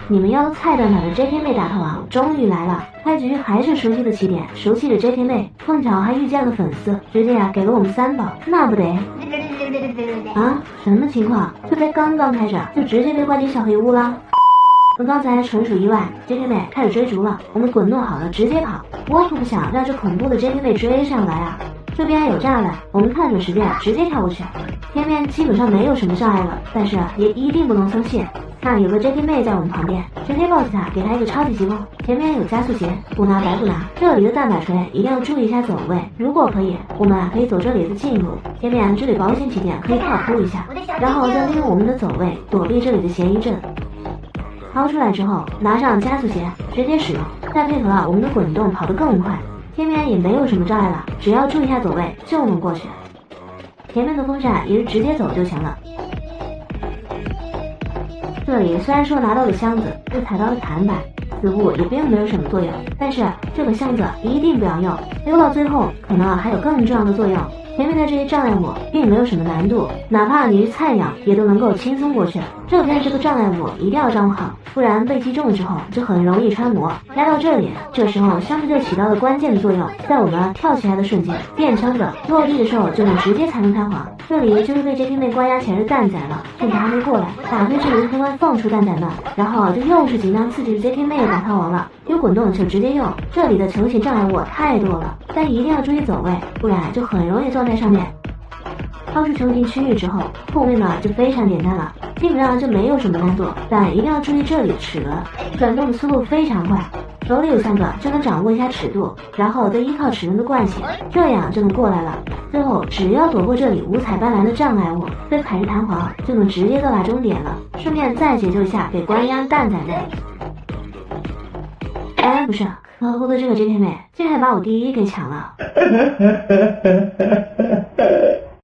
你们要菜蛋版的 JK 妹大逃亡终于来了！开局还是熟悉的起点，熟悉的 JK 妹，碰巧还遇见了粉丝，直接给了我们3宝，那不得啊？什么情况？就才刚刚开始就直接被关进小黑屋了？我刚才纯属意外 ，JK 妹开始追逐了，我们滚动好了直接跑，我可不想让这恐怖的 JK 妹追上来啊！这边有栅栏，我们看准时间直接跳过去。前面基本上没有什么障碍了，但是也一定不能松懈。看有个 JK 妹在我们旁边，直接抱起她，给她一个超级击落。前面有加速鞋，不拿白不拿。这里的蛋白锤一定要注意一下走位，如果可以，我们可以走这里的近路。前面这里保险起见可以靠扑一下，然后再利用我们的走位躲避这里的嫌疑阵。逃出来之后，拿上加速鞋直接使用，再配合我们的滚动跑得更快。前面也没有什么障碍了，只要注意一下走位就能过去。前面的风扇也是直接走就行了。这里虽然说拿到了箱子，又踩到了弹板，似乎也并没有什么作用，但是这个箱子一定不要用，留到最后可能还有更重要的作用。前面的这些障碍物并没有什么难度，哪怕你是菜鸟也都能够轻松过去。这边这个障碍物一定要掌握好，不然被击中之后就很容易穿模。来到这里，这时候箱子就起到了关键的作用，在我们跳起来的瞬间变成的，落地的时候就能直接踩成弹簧。这里就是被 JK 妹关押前的蛋仔了，趁他还没过来，打飞这里突然放出蛋仔们，然后就又是紧张刺激的 JK 妹的大逃亡了。有滚动就直接用，这里的球形障碍物太多了，但一定要注意走位，不然就很容易撞在上面。超出球形区域之后，后面呢就非常简单了，基本上就没有什么难度，但一定要注意这里的齿轮，转动的速度非常快，手里有3个就能掌握一下尺度，然后再依靠齿轮的惯性，这样就能过来了。最后只要躲过这里五彩斑斓的障碍物，再踩着弹簧就能直接到达终点了，顺便再解救一下被关押蛋仔们。哎，不是，可恶的这个 JK 妹竟然把我第一给抢了。